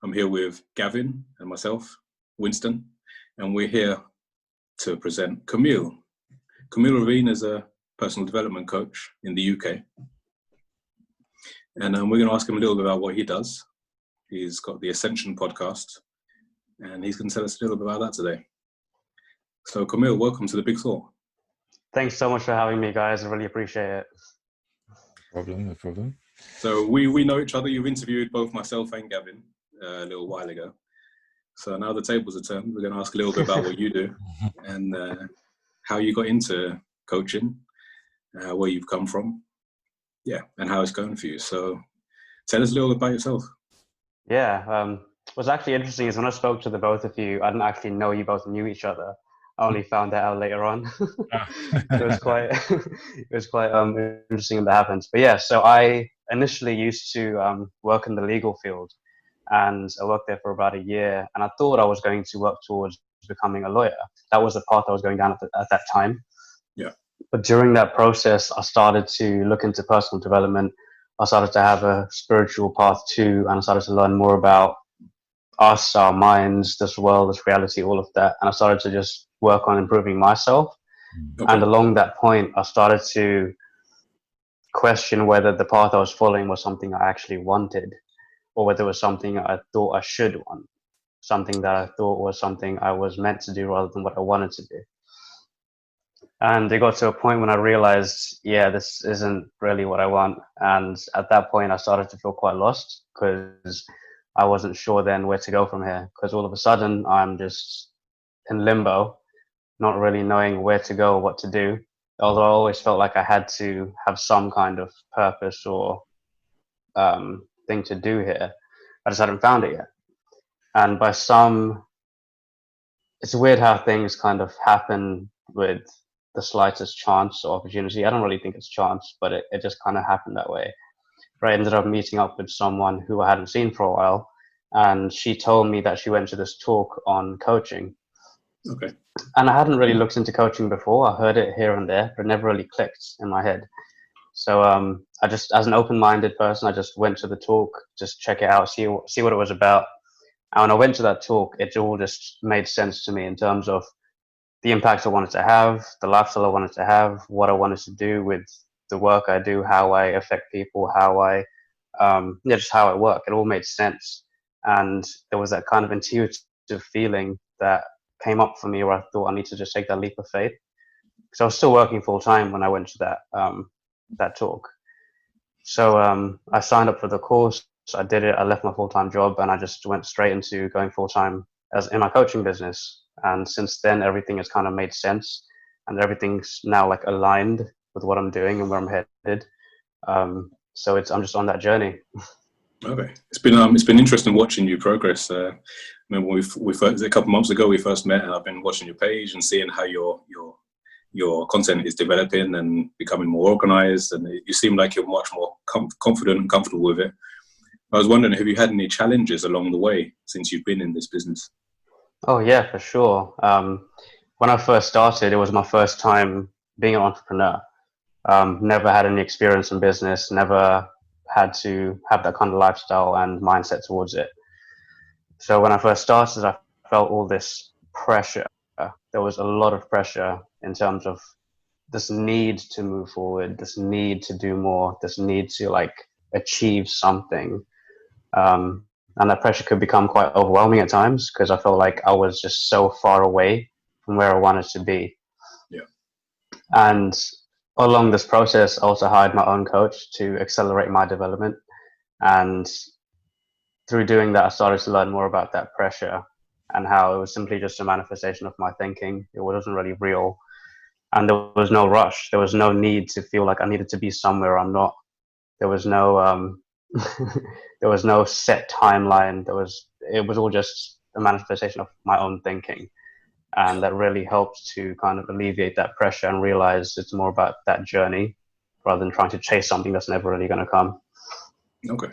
I'm here with Gavin and myself, Winston, and we're here to present Kamil. Kamil Ravin is a personal development coach in the UK. And we're going to ask him a little bit about what he does. He's got the Ascension podcast, and he's going to tell us a little bit about that today. So Kamil, welcome to the Big Thought. Thanks so much for having me, guys. I really appreciate it. No problem. So we know each other. You've interviewed both myself and Gavin a little while ago. So now the tables are turned. We're going to ask a little bit about what you do and how you got into coaching, where you've come from, and how it's going for you. So tell us a little bit about yourself. What's actually interesting is when I spoke to the both of you, I didn't actually know you both knew each other. I only found that out later on. It was quite interesting that happened. But so I initially used to work in the legal field, and I worked there for about a year, and I thought I was going to work towards becoming a lawyer. That was the path I was going down at that time. Yeah. But during that process, I started to look into personal development. I started to have a spiritual path too, and I started to learn more about us, our minds, this world, this reality, all of that. And I started to just work on improving myself. Okay. And along that point, I started to question whether the path I was following was something I actually wanted, or whether it was something I thought I should want, something that I thought was something I was meant to do rather than what I wanted to do. And it got to a point when I realized, this isn't really what I want. And at that point, I started to feel quite lost because I wasn't sure then where to go from here. Because all of a sudden, I'm just in limbo, not really knowing where to go, what to do. Although I always felt like I had to have some kind of purpose or thing to do here. I just hadn't found it yet. And it's weird how things kind of happen with the slightest chance or opportunity. I don't really think it's chance, but it just kind of happened that way. I ended up meeting up with someone who I hadn't seen for a while, and she told me that she went to this talk on coaching. Okay. And I hadn't really looked into coaching before. I heard it here and there, but it never really clicked in my head. So I just, as an open-minded person, I just went to the talk, just check it out, see what it was about. And when I went to that talk, it all just made sense to me in terms of the impact I wanted to have, the lifestyle I wanted to have, what I wanted to do with the work I do, how I affect people, how I, just how I work. It all made sense. And there was that kind of intuitive feeling that came up for me where I thought I need to just take that leap of faith. Because I was still working full time when I went to that talk. So I signed up for the course. I did it. I left my full-time job and I just went straight into going full-time as in my coaching business. And since then, everything has kind of made sense and everything's now like aligned with what I'm doing and where I'm headed. So I'm just on that journey. Okay, it's been interesting watching you progress. I remember we first, a couple of months ago we first met, and I've been watching your page and seeing how your content is developing and becoming more organized, and you seem like you're much more confident and comfortable with it. I was wondering, have you had any challenges along the way since you've been in this business? Oh yeah, for sure. When I first started, it was my first time being an entrepreneur. Never had any experience in business, never had to have that kind of lifestyle and mindset towards it. So when I first started, I felt all this pressure. There was a lot of pressure in terms of this need to move forward, this need to do more, this need to like achieve something. And that pressure could become quite overwhelming at times because I felt like I was just so far away from where I wanted to be. Yeah. And along this process, I also hired my own coach to accelerate my development. And through doing that, I started to learn more about that pressure and how it was simply just a manifestation of my thinking. It wasn't really real. And there was no rush. There was no need to feel like I needed to be somewhere I'm not. There was no there was no set timeline. It was all just a manifestation of my own thinking. And that really helped to kind of alleviate that pressure and realize it's more about that journey rather than trying to chase something that's never really going to come. Okay.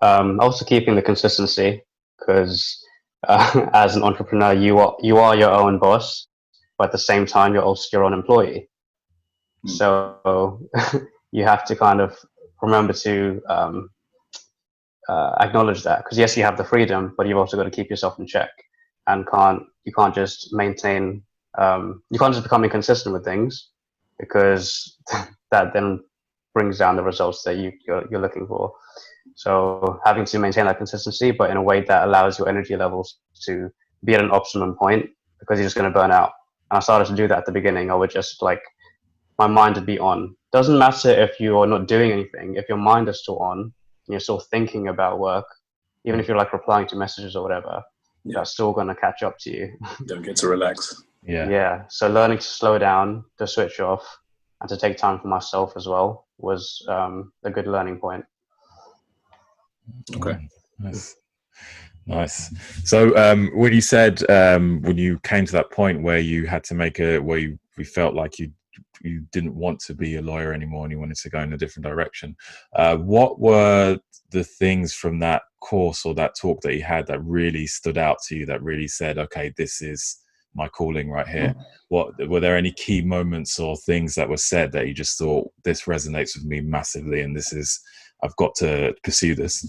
Also keeping the consistency, because as an entrepreneur, you are your own boss, but at the same time, you're also your own employee. So you have to kind of remember to acknowledge that, because yes, you have the freedom, but you've also got to keep yourself in check, and you can't just maintain, you can't just become inconsistent with things, because that then brings down the results that you're looking for. So having to maintain that consistency, but in a way that allows your energy levels to be at an optimum point, because you're just going to burn out. And I started to do that at the beginning. I would just my mind would be on. Doesn't matter if you're not doing anything, if your mind is still on, and you're still thinking about work, even if you're replying to messages or whatever, that's still going to catch up to you. Don't get to relax. Yeah. So learning to slow down, to switch off, and to take time for myself as well was a good learning point. Okay. Nice. So when you said when you came to that point where you had to where you felt like you didn't want to be a lawyer anymore and you wanted to go in a different direction, what were the things from that course or that talk that you had that really stood out to you, that really said, okay, this is my calling right here? Were there any key moments or things that were said that you just thought, this resonates with me massively and I've got to pursue this?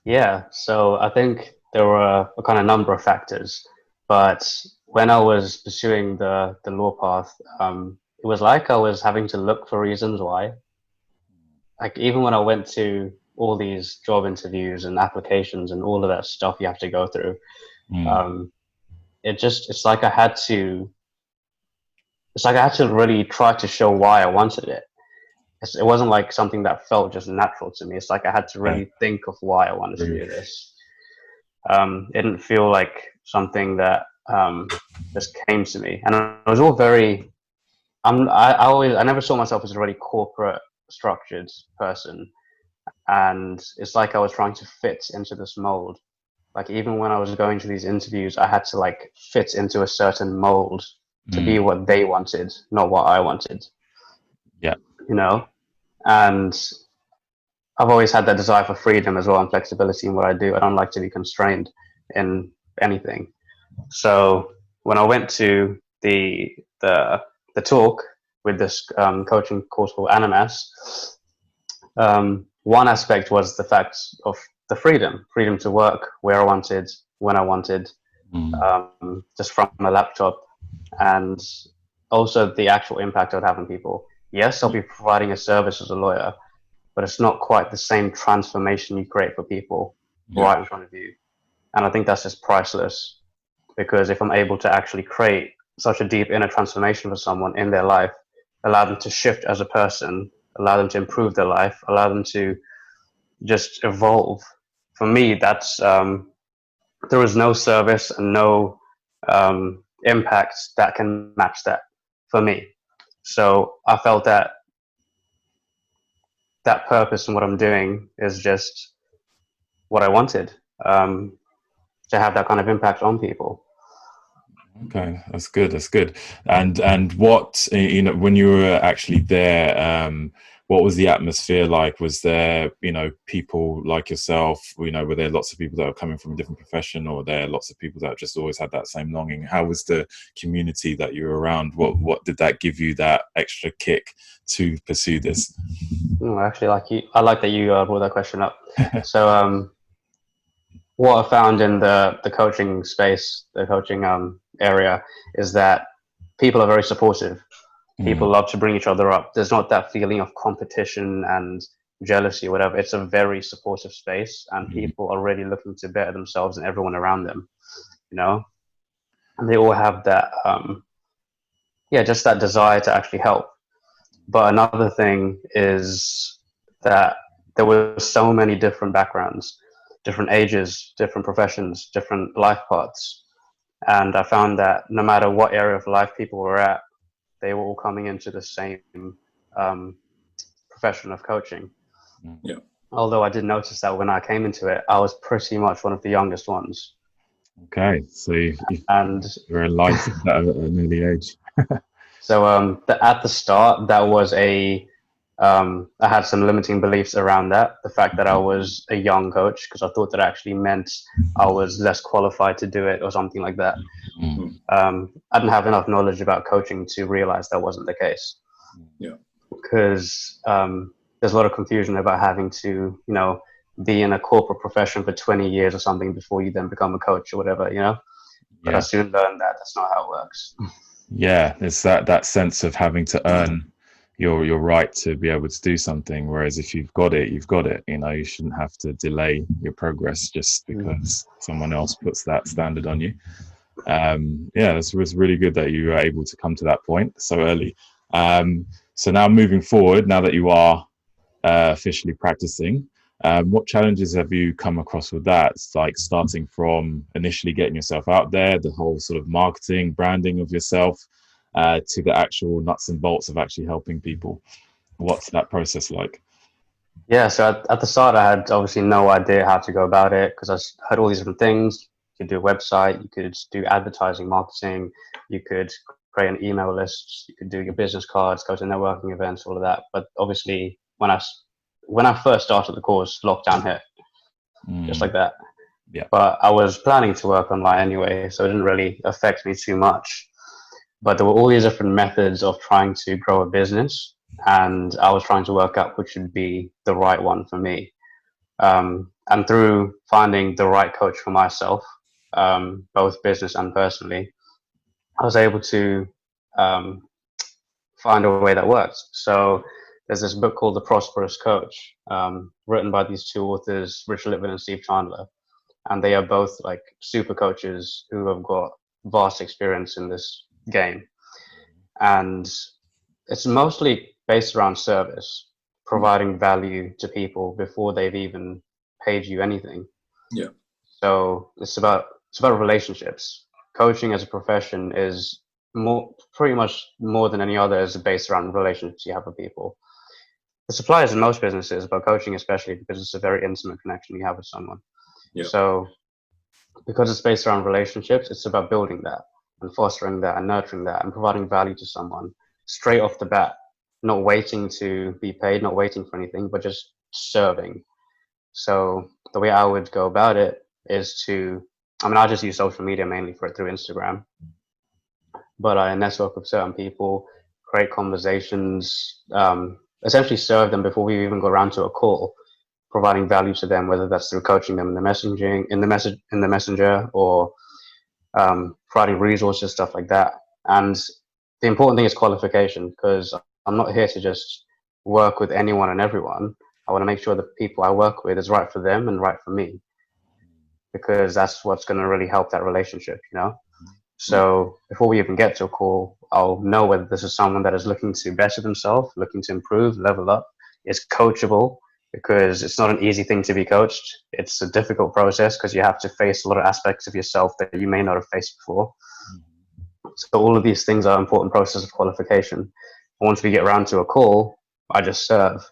Yeah, so I think there were a kind of number of factors, but when I was pursuing the law path, it was like I was having to look for reasons why. Even when I went to all these job interviews and applications and all of that stuff you have to go through, it's like I had to really try to show why I wanted it. It wasn't like something that felt just natural to me. It's like I had to really think of why I wanted to do this. It didn't feel like something that just came to me, and it was all very. I never saw myself as a really corporate, structured person, and it's like I was trying to fit into this mold. Even when I was going to these interviews, I had to fit into a certain mold to be what they wanted, not what I wanted. Yeah. And I've always had that desire for freedom as well and flexibility in what I do. I don't like to be constrained in anything. So when I went to the talk with this coaching course called Animas, one aspect was the fact of the freedom to work where I wanted, when I wanted, just from a laptop, and also the actual impact I would have on people. Yes, I'll be providing a service as a lawyer, but it's not quite the same transformation you create for people right in front of you. And I think that's just priceless, because if I'm able to actually create such a deep inner transformation for someone in their life, allow them to shift as a person, allow them to improve their life, allow them to just evolve, for me, that's there is no service and no impact that can match that for me. So I felt that purpose in what I'm doing is just what I wanted, to have that kind of impact on people. Okay, that's good. And what, when you were actually there, what was the atmosphere like? Was there, people like yourself, were there lots of people that are coming from a different profession, or were there lots of people that just always had that same longing? How was the community that you were around? What did that give you, that extra kick to pursue this? Actually, I like that you brought that question up. So what I found in the coaching space, the coaching area, is that people are very supportive. People love to bring each other up. There's not that feeling of competition and jealousy or whatever. It's a very supportive space, and people are really looking to better themselves and everyone around them, and they all have that, just that desire to actually help. But another thing is that there were so many different backgrounds, different ages, different professions, different life paths. And I found that no matter what area of life people were at, they were all coming into the same profession of coaching. Yeah. Although I did notice that when I came into it, I was pretty much one of the youngest ones. Okay, so you're enlightened at an early age. So at the start, that was I had some limiting beliefs around that. The fact that I was a young coach, because I thought that actually meant I was less qualified to do it or something like that. I didn't have enough knowledge about coaching to realize that wasn't the case. Yeah. Because there's a lot of confusion about having to, be in a corporate profession for 20 years or something before you then become a coach or whatever, But I soon learned that that's not how it works. Yeah, it's that sense of having to earn your right to be able to do something. Whereas if you've got it, you've got it. You shouldn't have to delay your progress just because someone else puts that standard on you. Yeah, it was really good that you were able to come to that point so early. So now moving forward, now that you are officially practicing, what challenges have you come across with that? It's like starting from initially getting yourself out there, the whole sort of marketing, branding of yourself, to the actual nuts and bolts of actually helping people. What's that process like? Yeah, so at the start, I had obviously no idea how to go about it because I heard all these different things. You could do a website, you could do advertising, marketing, you could create an email list, you could do your business cards, go to networking events, all of that. But obviously, when I first started the course, lockdown hit, just like that. Yeah. But I was planning to work online anyway, so it didn't really affect me too much. But there were all these different methods of trying to grow a business, and I was trying to work out which would be the right one for me. And through finding the right coach for myself, both business and personally, I was able to find a way that works. So there's this book called The Prosperous Coach, written by these two authors, Richard Litvin and Steve Chandler. And they are both like super coaches who have got vast experience in this game. And it's mostly based around service, providing value to people before they've even paid you anything. Yeah. So it's about relationships. Coaching as a profession is pretty much more than any other is based around relationships you have with people. The supply is in most businesses, but coaching especially because it's a very intimate connection you have with someone. Yeah. So because it's based around relationships, it's about building that and fostering that and nurturing that and providing value to someone straight off the bat, not waiting to be paid, not waiting for anything, but just serving. So the way I would go about it is I just use social media mainly for it through Instagram, but I network with certain people, create conversations, essentially serve them before we even go around to a call, providing value to them, whether that's through coaching them in the messenger or providing resources, stuff like that. And the important thing is qualification, because I'm not here to just work with anyone and everyone. I want to make sure the people I work with is right for them and right for me, because that's what's going to really help that relationship, So before we even get to a call, I'll know whether this is someone that is looking to better themselves, looking to improve, level up, is coachable, because it's not an easy thing to be coached. It's a difficult process because you have to face a lot of aspects of yourself that you may not have faced before. So all of these things are an important process of qualification. And once we get around to a call, I just serve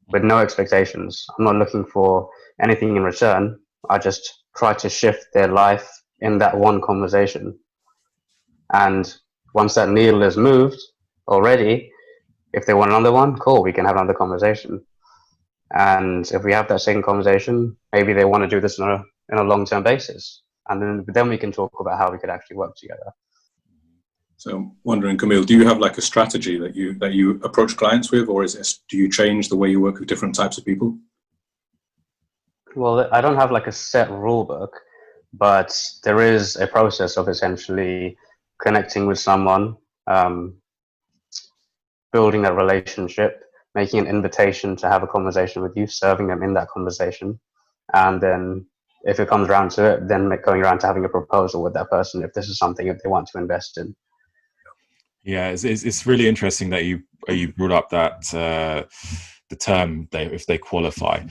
with no expectations. I'm not looking for anything in return. I just try to shift their life in that one conversation. And once that needle is moved already, if they want another one, cool, we can have another conversation. And if we have that second conversation, maybe they want to do this on a long-term basis. And then we can talk about how we could actually work together. So I'm wondering, Kamil, do you have like a strategy that you approach clients with, or do you change the way you work with different types of people? Well, I don't have like a set rule book, but there is a process of essentially connecting with someone, building a relationship, making an invitation to have a conversation with you, serving them in that conversation. And then if it comes around to it, then going around to having a proposal with that person if this is something that they want to invest in. Yeah, it's really interesting that you brought up that the term if they qualify,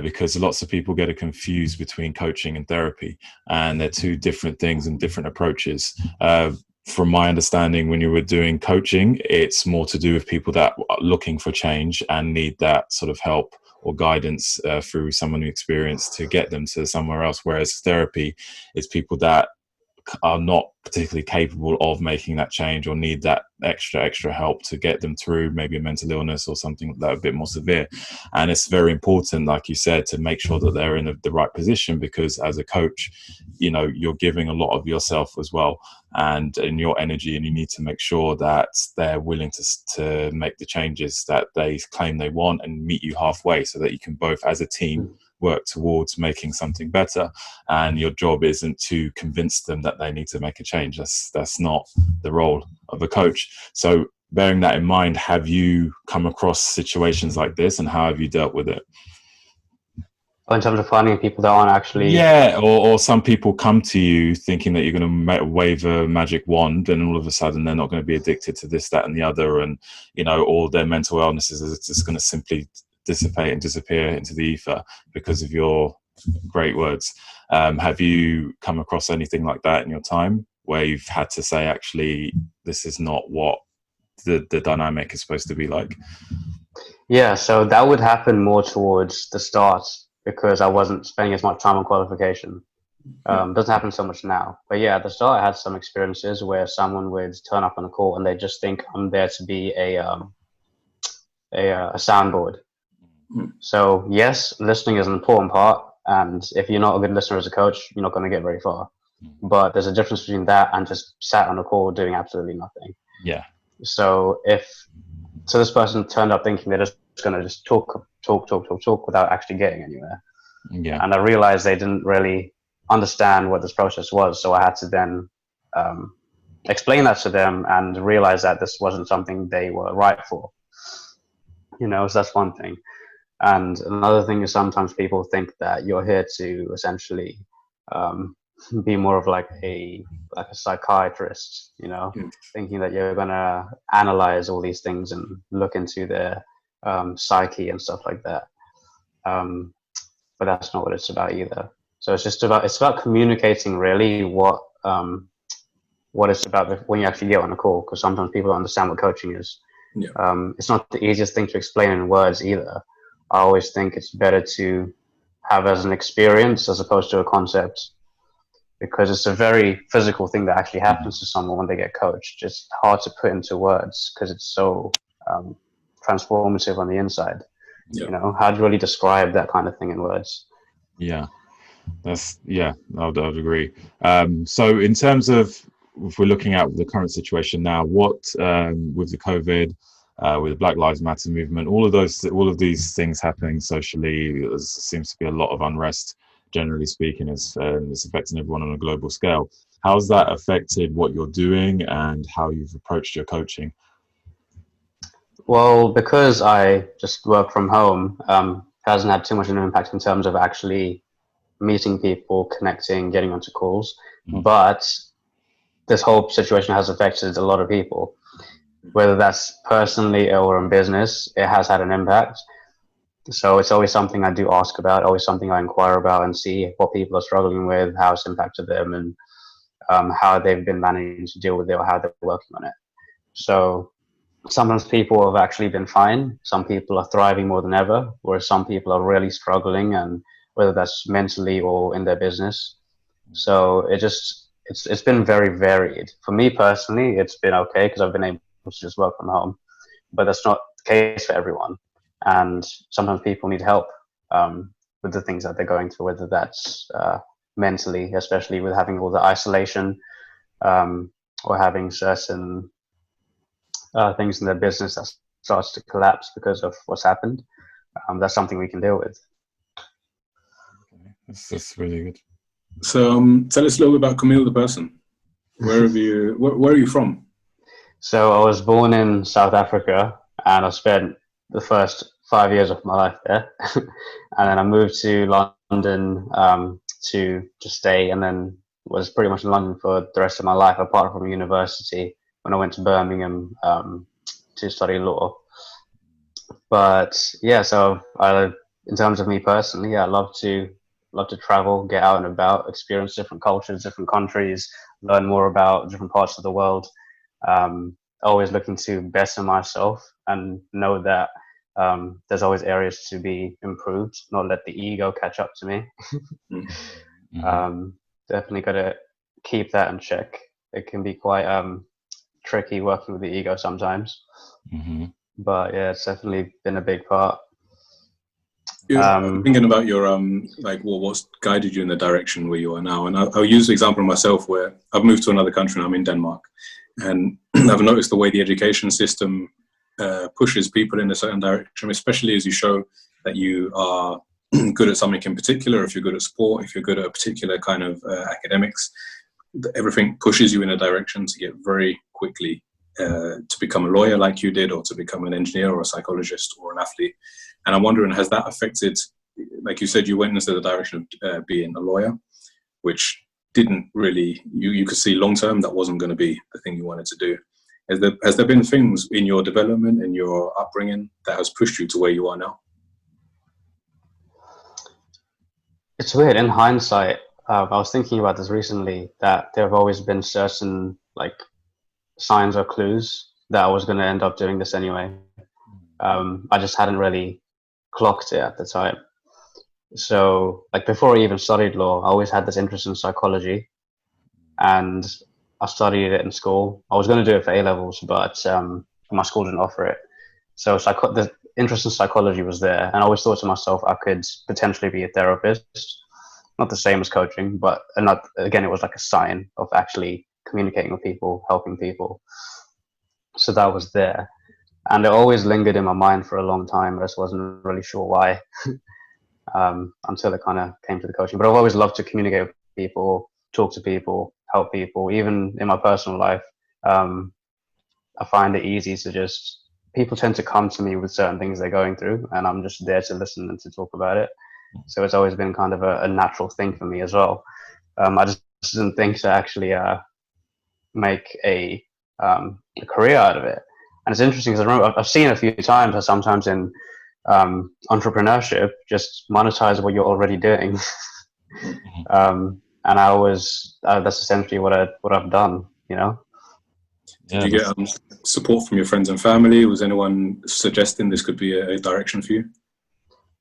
because lots of people get it confused between coaching and therapy, and they're two different things and different approaches. From my understanding, when you were doing coaching, it's more to do with people that are looking for change and need that sort of help or guidance through someone who experienced to get them to somewhere else. Whereas therapy is people that are not particularly capable of making that change or need that extra help to get them through maybe a mental illness or something that a bit more severe. And it's very important, like you said, to make sure that they're in the right position, because as a coach, you're giving a lot of yourself as well and in your energy, and you need to make sure that they're willing to make the changes that they claim they want and meet you halfway, so that you can both as a team work towards making something better, and your job isn't to convince them that they need to make a change. That's not the role of a coach. So bearing that in mind, have you come across situations like this, and how have you dealt with it? In terms of finding people that aren't actually... Yeah, or some people come to you thinking that you're going to wave a magic wand, and all of a sudden they're not going to be addicted to this, that, and the other, and all their mental illnesses is just going to simply dissipate and disappear into the ether because of your great words. Have you come across anything like that in your time, where you've had to say, actually, this is not what the dynamic is supposed to be like? Yeah, so that would happen more towards the start, because I wasn't spending as much time on qualification. Doesn't happen so much now. But yeah, at the start, I had some experiences where someone would turn up on a call and they just think I'm there to be a soundboard. So yes, listening is an important part. And if you're not a good listener as a coach, you're not going to get very far. But there's a difference between that and just sat on a call doing absolutely nothing. Yeah. So this person turned up thinking they're just going to just talk without actually getting anywhere. Yeah. And I realized they didn't really understand what this process was. So I had to then explain that to them and realize that this wasn't something they were right for. So that's one thing. And another thing is sometimes people think that you're here to essentially be more of like a psychiatrist, thinking that you're going to analyze all these things and look into their psyche and stuff like that. But that's not what it's about either. So it's about communicating really what it's about when you actually get on a call, because sometimes people don't understand what coaching is. Yeah. It's not the easiest thing to explain in words either. I always think it's better to have as an experience as opposed to a concept, because it's a very physical thing that actually happens to someone when they get coached. It's hard to put into words because it's so transformative on the inside. Yeah. How do you really describe that kind of thing in words? Yeah, I would agree. So in terms of, if we're looking at the current situation now, what with the COVID, with the Black Lives Matter movement, all of these things happening socially, there seems to be a lot of unrest, generally speaking, it's affecting everyone on a global scale. How's that affected what you're doing and how you've approached your coaching? Well, because I just work from home, hasn't had too much of an impact in terms of actually meeting people, connecting, getting onto calls. But this whole situation has affected a lot of people, whether that's personally or in business. It has had an impact. So it's always something I do ask about, always something I inquire about and see what people are struggling with, how it's impacted them, and how they've been managing to deal with it or how they're working on it. So sometimes people have actually been fine. Some people are thriving more than ever, whereas some people are really struggling, and whether that's mentally or in their business. So it's been very varied. For me personally, it's been okay because I've been able to just work from home, but that's not the case for everyone. And sometimes people need help with the things that they're going through, whether that's mentally, especially with having all the isolation or having certain things in their business that starts to collapse because of what's happened. That's something we can deal with. That's really good. So tell us a little bit about Kamil the person. Where are you from? So I was born in South Africa, and I spent the first 5 years of my life there. And then I moved to London to stay, and then was pretty much in London for the rest of my life, apart from university, when I went to Birmingham to study law. But yeah, so in terms of me personally, I love to travel, get out and about, experience different cultures, different countries, learn more about different parts of the world. Always looking to better myself and know that there's always areas to be improved, not let the ego catch up to me. Definitely got to keep that in check. It can be quite tricky working with the ego sometimes. But yeah, it's definitely been a big part. Thinking about your what's guided you in the direction where you are now, and I'll use the example of myself where I've moved to another country and I'm in Denmark, and I've noticed the way the education system pushes people in a certain direction, especially as you show that you are good at something in particular, if you're good at sport, if you're good at a particular kind of academics, everything pushes you in a direction to get very quickly to become a lawyer like you did, or to become an engineer or a psychologist or an athlete. And I'm wondering, has that affected, like you said, you went into the direction of being a lawyer, which didn't really, you could see long term that wasn't going to be the thing you wanted to do. Has there been things in your development, in your upbringing, that has pushed you to where you are now? It's weird. In hindsight, I was thinking about this recently, that there have always been certain like signs or clues that I was going to end up doing this anyway. I just hadn't really clocked it at the time. So like before I even studied law, I always had this interest in psychology, and I studied it in school. I was going to do it for A-levels, but my school didn't offer it. So the interest in psychology was there, and I always thought to myself I could potentially be a therapist. Not the same as coaching, but again, it was like a sign of actually communicating with people, helping people. So that was there. And it always lingered in my mind for a long time. I just wasn't really sure why until it kind of came to the coaching. But I've always loved to communicate with people, talk to people, help people. Even in my personal life, I find it easy to just, people tend to come to me with certain things they're going through, and I'm just there to listen and to talk about it. So it's always been kind of a natural thing for me as well. I just didn't think to actually make a career out of it. And it's interesting because I remember I've seen a few times how sometimes in entrepreneurship, just monetize what you're already doing. And I always, that's essentially what I've done, you know? Did you get support from your friends and family? Was anyone suggesting this could be a direction for you?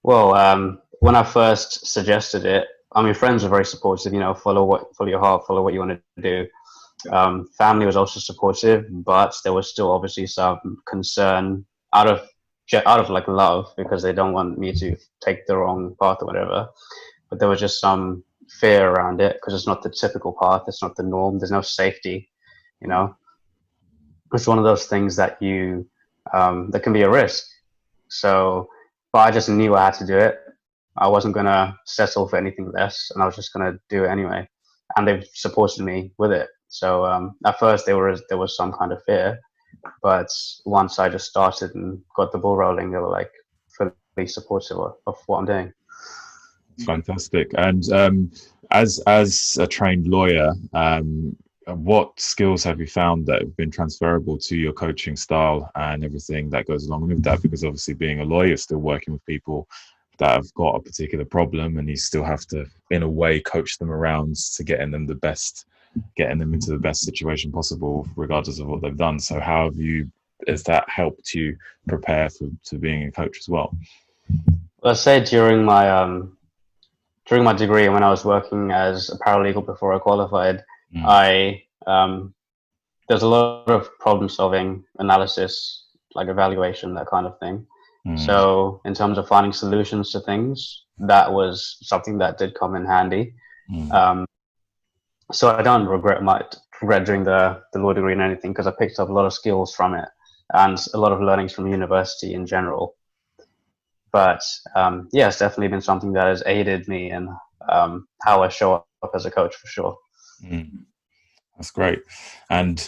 Well, when I first suggested it, I mean, friends were very supportive, you know, follow your heart, follow what you want to do. Family was also supportive, but there was still obviously some concern out of like love, because they don't want me to take the wrong path or whatever. But there was just some fear around it, because it's not the typical path, it's not the norm, there's no safety, you know. It's one of those things that that can be a risk. So, but I just knew I had to do it. I wasn't going to settle for anything less, and I was just going to do it anyway. And they've supported me with it. So at first there was some kind of fear, but once I just started and got the ball rolling, they were like fully supportive of what I'm doing. Fantastic. And as a trained lawyer, what skills have you found that have been transferable to your coaching style and everything that goes along with that? Because obviously being a lawyer, still working with people that have got a particular problem, and you still have to, in a way, coach them around to getting them into the best situation possible, regardless of what they've done. So how has that helped you prepare to being a coach as well? Well, I say during my degree, when I was working as a paralegal before I qualified, there's a lot of problem solving, analysis, like evaluation, that kind of thing. So in terms of finding solutions to things, that was something that did come in handy. So I don't regret doing the law degree and anything, because I picked up a lot of skills from it and a lot of learnings from university in general. But yeah, it's definitely been something that has aided me in how I show up as a coach, for sure. That's great. And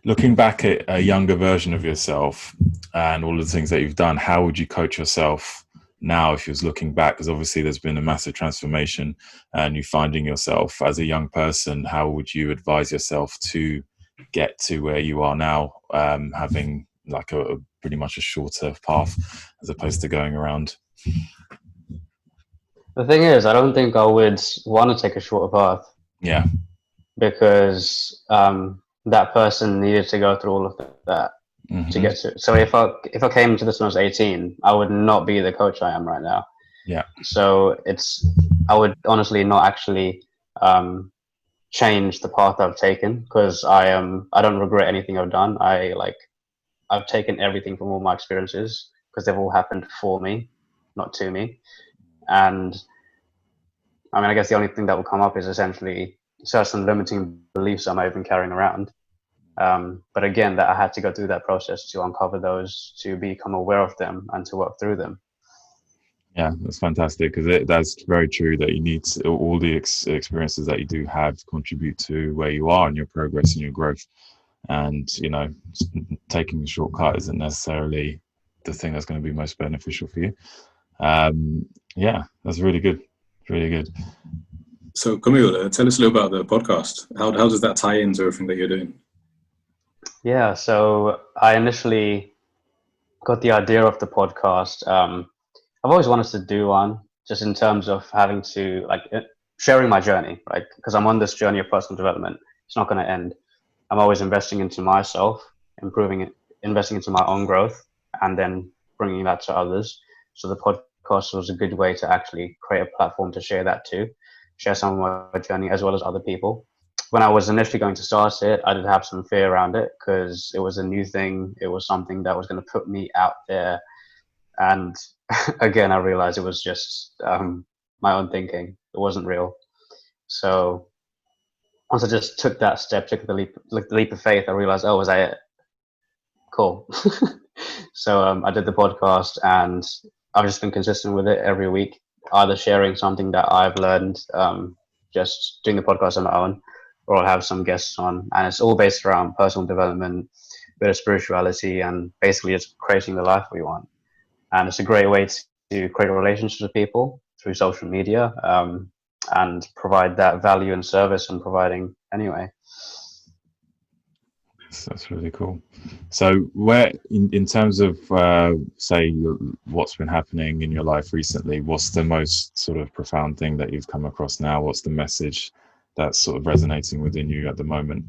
looking back at a younger version of yourself and all of the things that you've done, how would you coach yourself now if you was looking back? Because obviously there's been a massive transformation, and you finding yourself as a young person. How would you advise yourself to get to where you are now, having like a pretty much a shorter path as opposed to going around? The thing is, I don't think I would want to take a shorter path. Yeah. Because that person needed to go through all of that to get to it. So if I came to this when I was 18, I would not be the coach I am right now. Yeah. So I would honestly not actually change the path I've taken, because I don't regret anything I've done. I've taken everything from all my experiences, because they've all happened for me, not to me. And I mean, I guess the only thing that will come up is essentially certain limiting beliefs I might have been carrying around. But again, that I had to go through that process to uncover those, to become aware of them, and to work through them. Yeah, that's fantastic because that's very true that you need all the experiences that you do have contribute to where you are and your progress and your growth. And, taking a shortcut isn't necessarily the thing that's going to be most beneficial for you. Yeah, that's really good. Really good. So, Kamil, tell us a little about the podcast. How does that tie into everything that you're doing? Yeah, so I initially got the idea of the podcast. I've always wanted to do one, just in terms of having to sharing my journey, right? Because I'm on this journey of personal development. It's not going to end. I'm always investing into myself, improving it, investing into my own growth, and then bringing that to others. So the podcast was a good way to actually create a platform to share that too, share some of my journey as well as other people. When I was initially going to start it, I did have some fear around it because it was a new thing. It was something that was going to put me out there. And again, I realized it was just my own thinking. It wasn't real. So once I just took that step, took the leap of faith, I realized, oh, was that it? Cool. So I did the podcast, and I've just been consistent with it every week, either sharing something that I've learned, just doing the podcast on my own, or I'll have some guests on, and it's all based around personal development, a bit of spirituality, and basically just creating the life we want. And it's a great way to create relationships with people through social media, and provide that value and service and providing anyway. That's really cool. So where in terms of say what's been happening in your life recently, what's the most sort of profound thing that you've come across now? What's the message that's sort of resonating within you at the moment?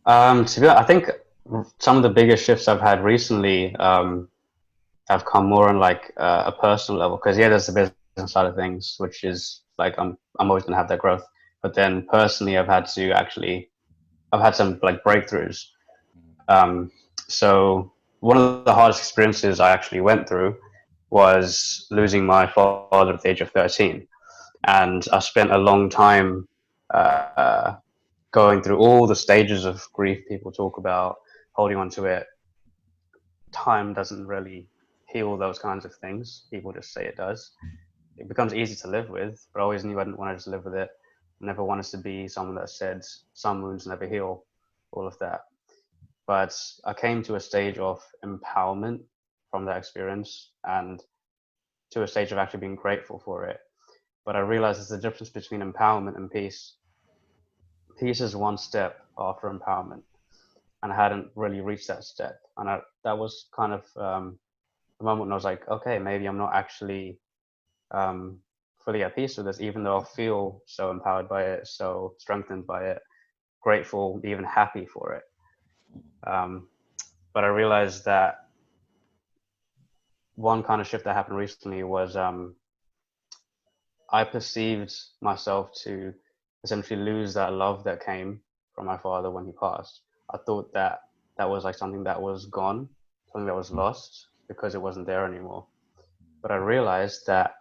To be honest, I think some of the biggest shifts I've had recently have come more on a personal level, because there's the business side of things, which is I'm always going to have that growth, but then personally I've had some breakthroughs. So one of the hardest experiences I actually went through was losing my father at the age of 13. And I spent a long time going through all the stages of grief people talk about, holding on to it. Time doesn't really heal those kinds of things. People just say it does. It becomes easy to live with, but I always knew I didn't want to just live with it. I never wanted to be someone that said some wounds never heal, all of that. But I came to a stage of empowerment from that experience, and to a stage of actually being grateful for it. But I realized there's a difference between empowerment and peace. Peace is one step after empowerment, and I hadn't really reached that step. And that was kind of the moment when I was like, okay, maybe I'm not actually fully at peace with this, even though I feel so empowered by it, so strengthened by it, grateful, even happy for it. But I realized that one kind of shift that happened recently was I perceived myself to essentially lose that love that came from my father when he passed. I thought that was something that was gone, something that was lost because it wasn't there anymore. But I realized that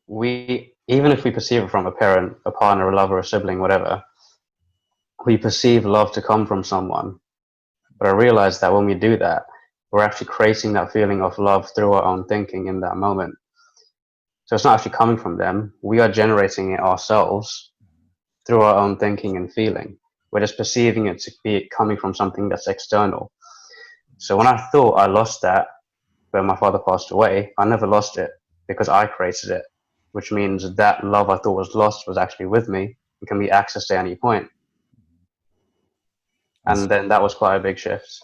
even if we perceive it from a parent, a partner, a lover, a sibling, whatever, we perceive love to come from someone. But I realized that when we do that, we're actually creating that feeling of love through our own thinking in that moment. So it's not actually coming from them. We are generating it ourselves through our own thinking and feeling. We're just perceiving it to be coming from something that's external. So when I thought I lost that when my father passed away, I never lost it because I created it, which means that love I thought was lost was actually with me and can be accessed at any point. And then that was quite a big shift.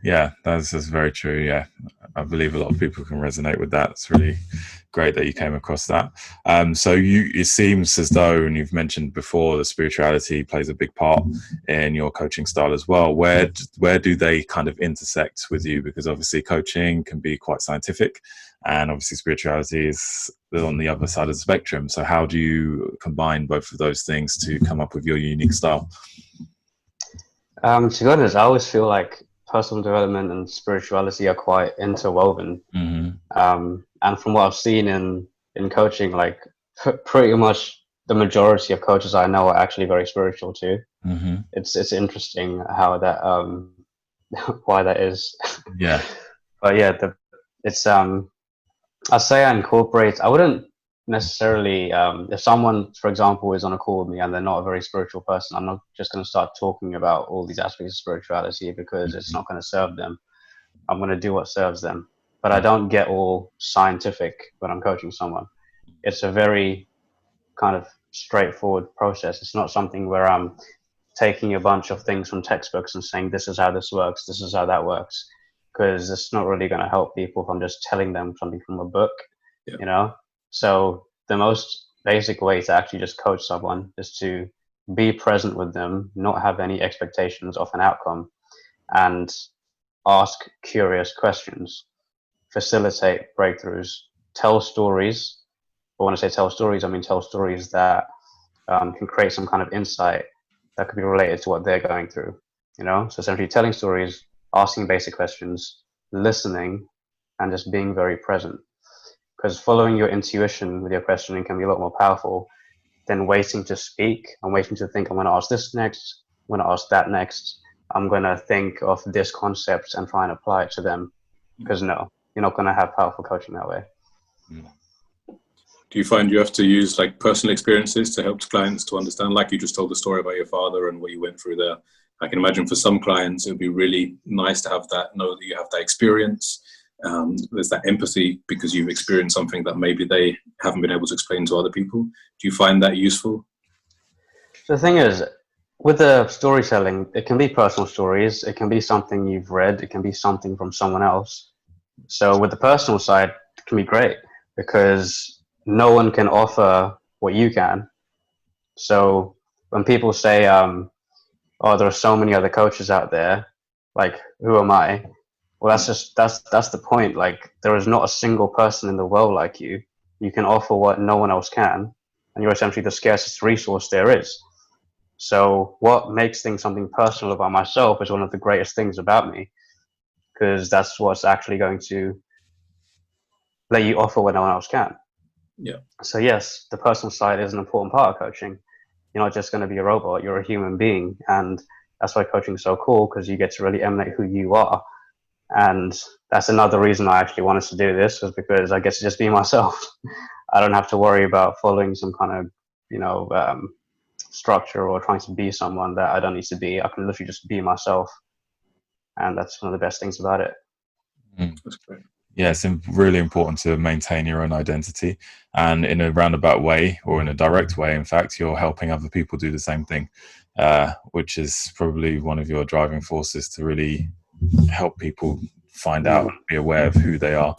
Yeah, that's very true. Yeah, I believe a lot of people can resonate with that. It's really great that you came across that. So it seems as though, and you've mentioned before, that spirituality plays a big part in your coaching style as well. Where do they kind of intersect with you? Because obviously coaching can be quite scientific, and obviously spirituality is on the other side of the spectrum. So how do you combine both of those things to come up with your unique style? To be honest, I always feel like personal development and spirituality are quite interwoven. Mm-hmm. And from what I've seen in coaching, pretty much the majority of coaches I know are actually very spiritual too. Mm-hmm. It's interesting how that why that is. Yeah. But yeah, it's I say I incorporate. I wouldn't necessarily. If someone, for example, is on a call with me and they're not a very spiritual person, I'm not just going to start talking about all these aspects of spirituality because it's not going to serve them. I'm going to do what serves them. But I don't get all scientific when I'm coaching someone. It's a very kind of straightforward process. It's not something where I'm taking a bunch of things from textbooks and saying, this is how this works, this is how that works. Because it's not really going to help people if I'm just telling them something from a book, you know? So the most basic way to actually just coach someone is to be present with them, not have any expectations of an outcome, and ask curious questions, facilitate breakthroughs, tell stories. But when I say tell stories, I mean tell stories that can create some kind of insight that could be related to what they're going through, you know? So essentially telling stories, asking basic questions, listening, and just being very present. Because following your intuition with your questioning can be a lot more powerful than waiting to speak and waiting to think, I'm going to ask this next, I'm going to ask that next, I'm going to think of this concept and try and apply it to them. Because no, you're not going to have powerful coaching that way. Do you find you have to use like personal experiences to help clients to understand, like you just told the story about your father and what you went through there? I can imagine for some clients, it would be really nice to have that, know that you have that experience. There's that empathy because you've experienced something that maybe they haven't been able to explain to other people. Do you find that useful? The thing is, with the storytelling, it can be personal stories. It can be something you've read. It can be something from someone else. So with the personal side, it can be great because no one can offer what you can. So when people say, oh, there are so many other coaches out there, like, who am I? Well, that's the point. Like, there is not a single person in the world like you. You can offer what no one else can, and you're essentially the scarcest resource there is. So what makes things something personal about myself is one of the greatest things about me, because that's what's actually going to let you offer what no one else can. Yeah. So yes, the personal side is an important part of coaching. You're not just going to be a robot, you're a human being. And that's why coaching is so cool, because you get to really emanate who you are. And that's another reason I actually wanted to do this, was because I get to just be myself. I don't have to worry about following some kind of, structure or trying to be someone that I don't need to be. I can literally just be myself. And that's one of the best things about it. That's great. Yeah, it's really important to maintain your own identity, and in a roundabout way, or in a direct way, in fact, you're helping other people do the same thing, which is probably one of your driving forces to really help people find out, be aware of who they are,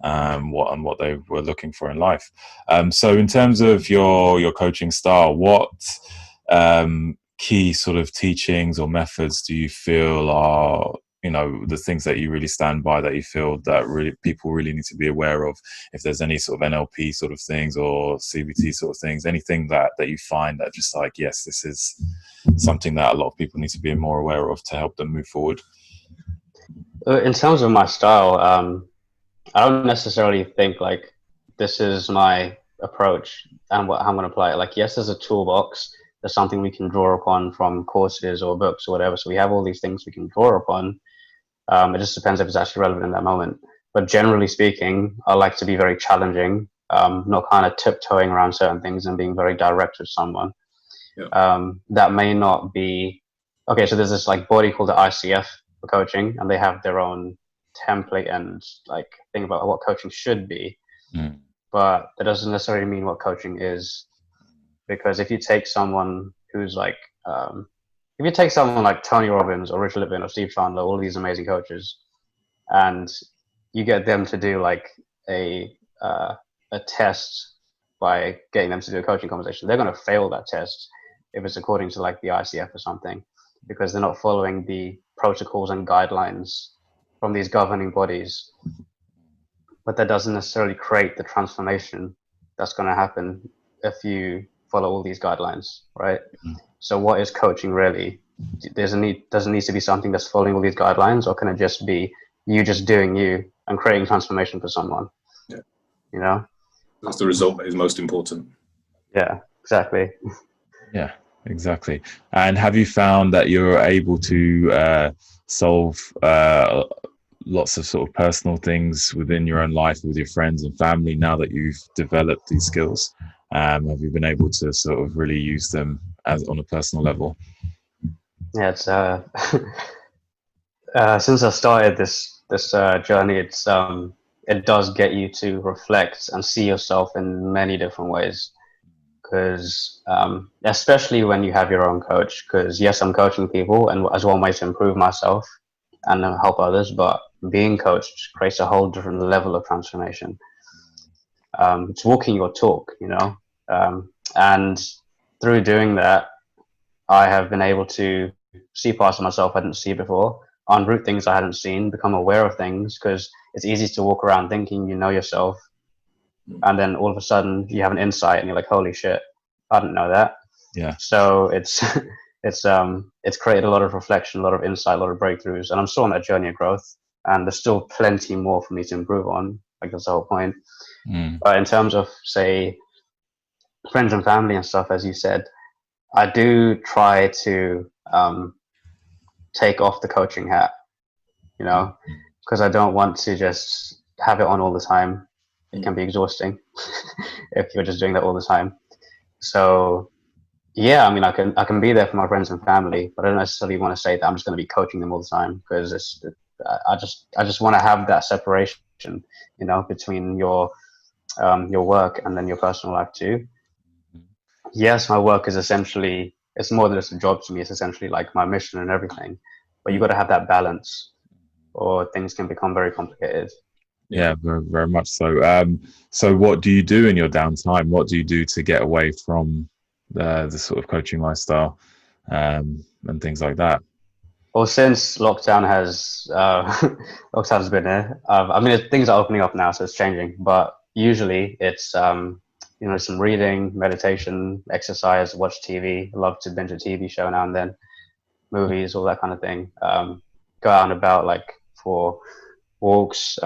what they were looking for in life. So in terms of your coaching style, what key sort of teachings or methods do you feel are, the things that you really stand by, that you feel that really people really need to be aware of? If there's any sort of NLP sort of things or CBT sort of things, anything that you find that just like, yes, this is something that a lot of people need to be more aware of to help them move forward? In terms of my style, I don't necessarily think like this is my approach and what I'm going to apply it. Like, yes, there's a toolbox. There's something we can draw upon from courses or books or whatever. So we have all these things we can draw upon. It just depends if it's actually relevant in that moment. But generally speaking, I like to be very challenging, not kind of tiptoeing around certain things and being very direct with someone. Yeah. That may not be okay. So there's this like body called the ICF for coaching, and they have their own template and like thing about what coaching should be. But that doesn't necessarily mean what coaching is, because if you take someone who's like if you take someone like Tony Robbins or Richard Levin or Steve Chandler, all of these amazing coaches, and you get them to do like a test by getting them to do a coaching conversation, they're going to fail that test if it's according to like the ICF or something, because they're not following the protocols and guidelines from these governing bodies. But that doesn't necessarily create the transformation that's going to happen if you follow all these guidelines, right? So what is coaching really? Doesn't need to be something that's following all these guidelines, or can it just be you just doing you and creating transformation for someone? Yeah. That's the result that is most important. Yeah, exactly. Yeah, exactly. And have you found that you're able to solve lots of sort of personal things within your own life with your friends and family now that you've developed these skills? Have you been able to sort of really use them as on a personal level? Yeah, it's since I started this journey, it does get you to reflect and see yourself in many different ways. Because especially when you have your own coach, because yes, I'm coaching people and as one way to improve myself and help others, but being coached creates a whole different level of transformation. It's walking your talk, you know, and through doing that, I have been able to see parts of myself I didn't see before, unroot things I hadn't seen, become aware of things, because it's easy to walk around thinking you know yourself, and then all of a sudden you have an insight and you're like, holy shit, I didn't know that. Yeah. So it's it's created a lot of reflection, a lot of insight, a lot of breakthroughs, and I'm still on that journey of growth, and there's still plenty more for me to improve on. Like, that's the whole point. But in terms of, say, friends and family and stuff, as you said, I do try to take off the coaching hat, you know, because I don't want to just have it on all the time. It can be exhausting if you're just doing that all the time. So yeah, I mean, I can be there for my friends and family, but I don't necessarily want to say that I'm just going to be coaching them all the time, because I just want to have that separation, you know, between your work and then your personal life too. Yes, my work is essentially, it's more than just a job to me. It's essentially like my mission and everything. But you got to have that balance, or things can become very complicated. Yeah, very, very much so. So what do you do in your downtime? What do you do to get away from the sort of coaching lifestyle and things like that? Well, since lockdown lockdown's been here, I mean, things are opening up now, so it's changing. But usually it's you know, some reading, meditation, exercise, watch TV. I love to binge a TV show now and then, movies, all that kind of thing. Go out and about, like, for walks.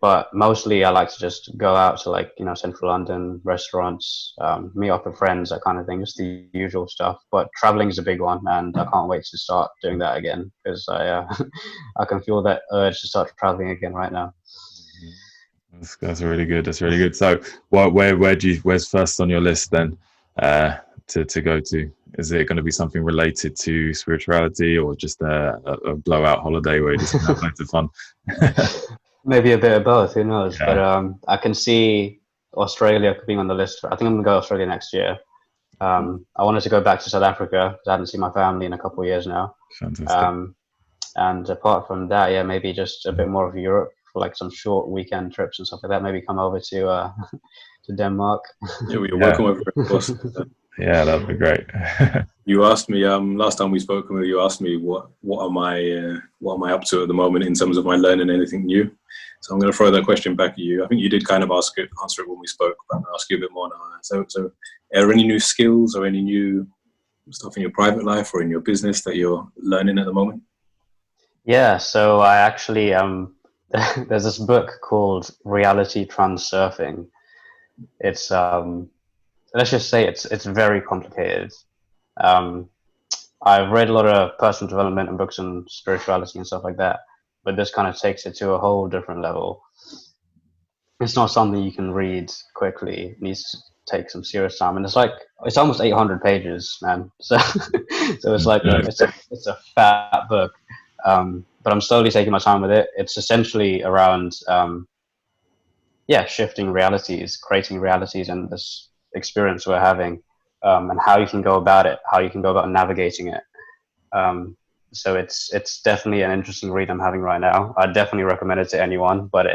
But mostly I like to just go out to, like, you know, central London, restaurants, meet up with friends, that kind of thing, just the usual stuff. But traveling is a big one, and I can't wait to start doing that again, because I can feel that urge to start traveling again right now. That's really good. That's really good. So where's first on your list then to go to? Is it going to be something related to spirituality, or just a blowout holiday where you just have loads of fun? Maybe a bit of both, who knows? Yeah. But I can see Australia being on the list. I think I'm gonna go to Australia next year. I wanted to go back to South Africa because I haven't seen my family in a couple of years now. Fantastic. And apart from that, yeah, maybe just a bit more of Europe for like some short weekend trips and stuff like that. Maybe come over to to Denmark. Yeah, you're welcome over, of course. Yeah, that'd be great. You asked me last time we spoke. You asked me what am I up to at the moment in terms of my learning anything new. So I'm going to throw that question back at you. I think you did kind of answer it when we spoke, but I'm going to ask you a bit more now. So are there any new skills or any new stuff in your private life or in your business that you're learning at the moment? Yeah, so I actually there's this book called Reality Transurfing. It's let's just say it's very complicated. I've read a lot of personal development and books on spirituality and stuff like that, but this kind of takes it to a whole different level. It's not something you can read quickly. It needs to take some serious time, and it's almost 800 pages, man. So it's like it's a fat book. But I'm slowly taking my time with it. It's essentially around shifting realities, creating realities, and this experience we're having, and how you can go about it, how you can go about navigating it. So it's definitely an interesting read I'm having right now. I definitely recommend it to anyone, but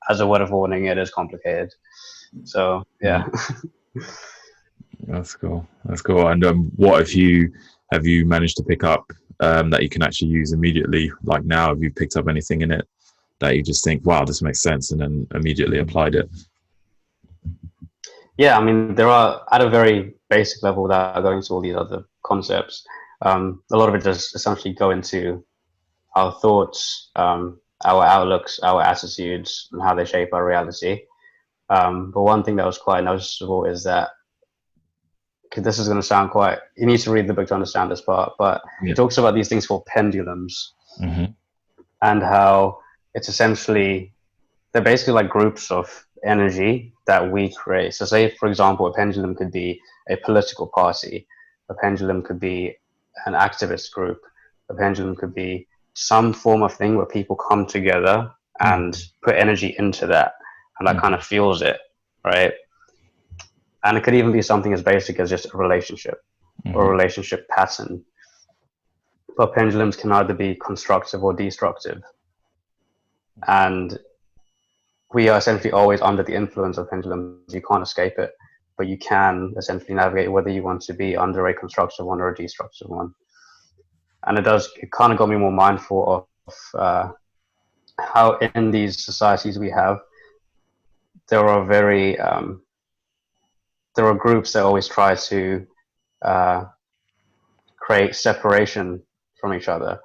as a word of warning, it is complicated. So yeah. That's cool. That's cool. And what have you managed to pick up that you can actually use immediately? Like now, have you picked up anything in it that you just think, wow, this makes sense, and then immediately applied it? Yeah, I mean, there are, at a very basic level, without going into all these other concepts, a lot of it does essentially go into our thoughts, our outlooks, our attitudes, and how they shape our reality. But one thing that was quite noticeable is that, this is going to sound you need to read the book to understand this part, but it talks about these things called pendulums, and how it's essentially, they're basically like groups of energy that we create. So say, for example, a pendulum could be a political party, a pendulum could be an activist group, a pendulum could be some form of thing where people come together and put energy into that, and that kind of fuels it, right? And it could even be something as basic as just a relationship or a relationship pattern. But pendulums can either be constructive or destructive. And we are essentially always under the influence of pendulums. You can't escape it, but you can essentially navigate whether you want to be under a constructive one or a destructive one. And it kind of got me more mindful of how in these societies we have, there are groups that always try to create separation from each other.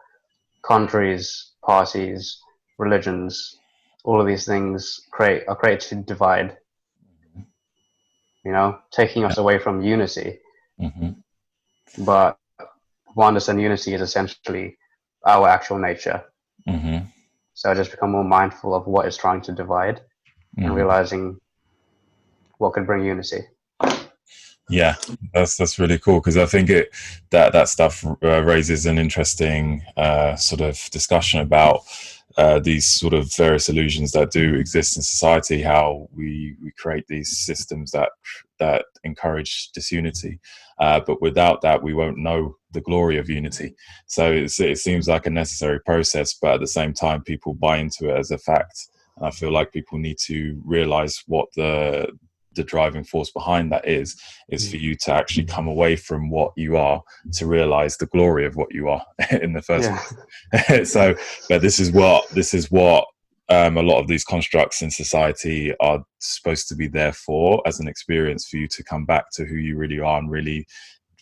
Countries, parties, religions, all of these things are created to divide, taking us away from unity. But oneness and unity is essentially our actual nature. So I just become more mindful of what is trying to divide and realizing what could bring unity. Yeah, that's really cool, because I think that stuff raises an interesting sort of discussion about these sort of various illusions that do exist in society, how we create these systems that encourage disunity, but without that we won't know the glory of unity. So it seems like a necessary process, but at the same time people buy into it as a fact. And I feel like people need to realize what the driving force behind that is for you to actually come away from what you are to realize the glory of what you are in the first place. So, but this is what a lot of these constructs in society are supposed to be there for, as an experience for you to come back to who you really are and really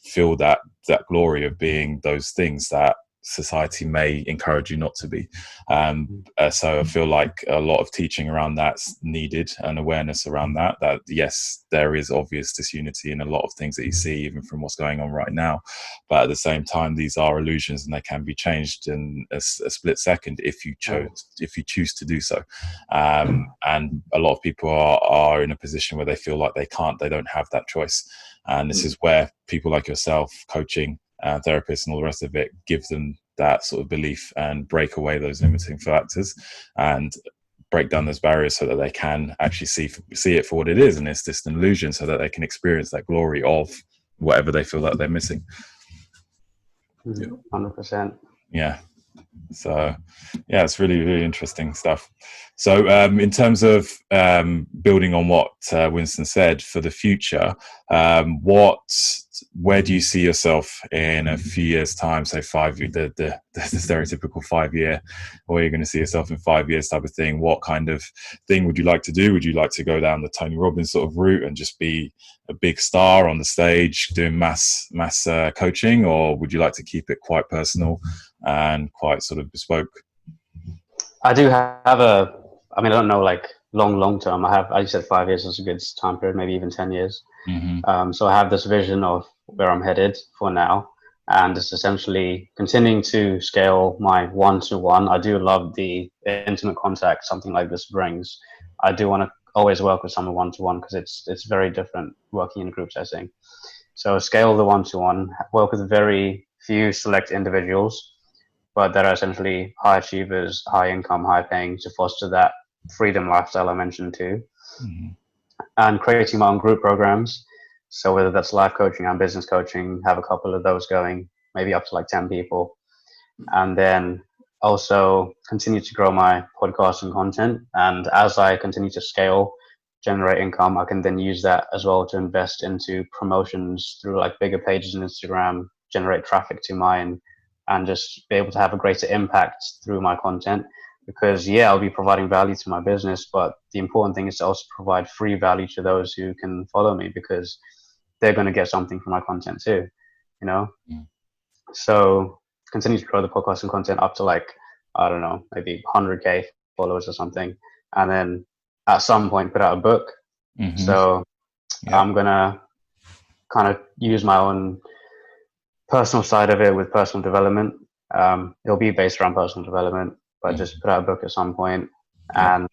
feel that glory of being those things that society may encourage you not to be. So I feel like a lot of teaching around that's needed, and awareness around that yes, there is obvious disunity in a lot of things that you see, even from what's going on right now, but at the same time these are illusions and they can be changed in a split second if you choose to do so. And a lot of people are in a position where they feel like they don't have that choice, and this is where people like yourself, coaching, therapists and all the rest of it, give them that sort of belief and break away those limiting factors and break down those barriers so that they can actually see it for what it is, and it's just an illusion, so that they can experience that glory of whatever they feel like they're missing. 100%. Yeah. So yeah, it's really, really interesting stuff. So in terms of building on what Winston said for the future, where do you see yourself in a few years' time? Say 5 years, the stereotypical 5 year, where you're going to see yourself in 5 years type of thing. What kind of thing would you like to do? Would you like to go down the Tony Robbins sort of route and just be a big star on the stage doing mass coaching, or would you like to keep it quite personal and quite sort of bespoke? I do have I don't know, like long term. I said 5 years is a good time period, maybe even 10 years. So I have this vision of where I'm headed for now, and it's essentially continuing to scale my one-to-one. I do love the intimate contact something like this brings. I do want to always work with someone one-to-one, because it's very different working in a group setting. So scale the one-to-one, work with very few select individuals, but that are essentially high achievers, high income, high paying, to foster that freedom lifestyle I mentioned too. And creating my own group programs. So whether that's life coaching and business coaching, have a couple of those going, maybe up to like 10 people. And then also continue to grow my podcast and content. And as I continue to scale, generate income, I can then use that as well to invest into promotions through like bigger pages on Instagram, generate traffic to mine, and just be able to have a greater impact through my content. Because I'll be providing value to my business, but the important thing is to also provide free value to those who can follow me, because they're going to get something from my content too, So continue to grow the podcast and content up to like, I don't know, maybe 100K followers or something. And then at some point put out a book. So I'm going to kind of use my own personal side of it with personal development. It'll be based around personal development, but just put out a book at some point, and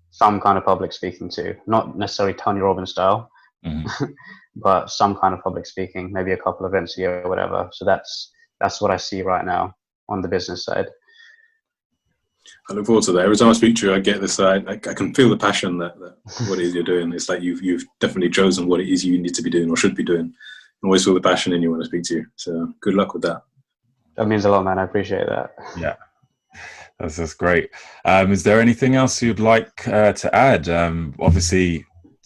some kind of public speaking too. Not necessarily Tony Robbins style, but some kind of public speaking, maybe a couple events a year or whatever. So that's what I see right now on the business side. I look forward to that. Every time I speak to you, I get this. I can feel the passion that what it is you're doing. It's like you've definitely chosen what it is you need to be doing or should be doing. I always feel the passion in you when I speak to you. So good luck with that. That means a lot, man. I appreciate that. Yeah, that's great. Is there anything else you'd like to add? Obviously,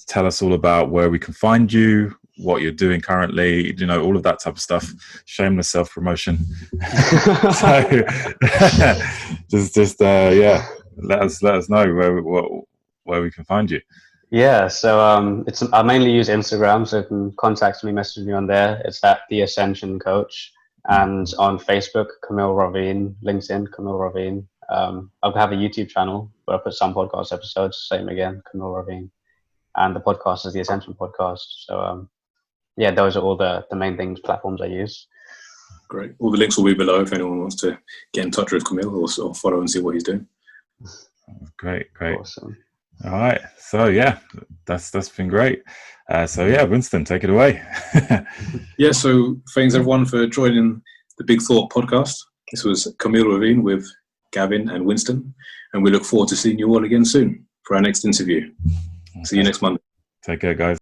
tell us all about where we can find you, what you're doing currently, all of that type of stuff. Shameless self-promotion. So just let us know where we can find you. Yeah, so I mainly use Instagram, so you can contact me, message me on there. It's at The Ascension Coach, and on Facebook, Kamil Ravin, LinkedIn, Kamil Ravin. I have a YouTube channel where I put some podcast episodes, same again, Kamil Ravin, and the podcast is The Ascension Podcast. So those are all the main platforms I use. Great. All the links will be below if anyone wants to get in touch with Kamil or follow and see what he's doing. Great. Awesome. All right. So that's been great. Winston, take it away. So thanks everyone for joining the Big Thought podcast. This was Kamil Ravin with Gavin and Winston, and we look forward to seeing you all again soon for our next interview. See you next Monday. Take care, guys.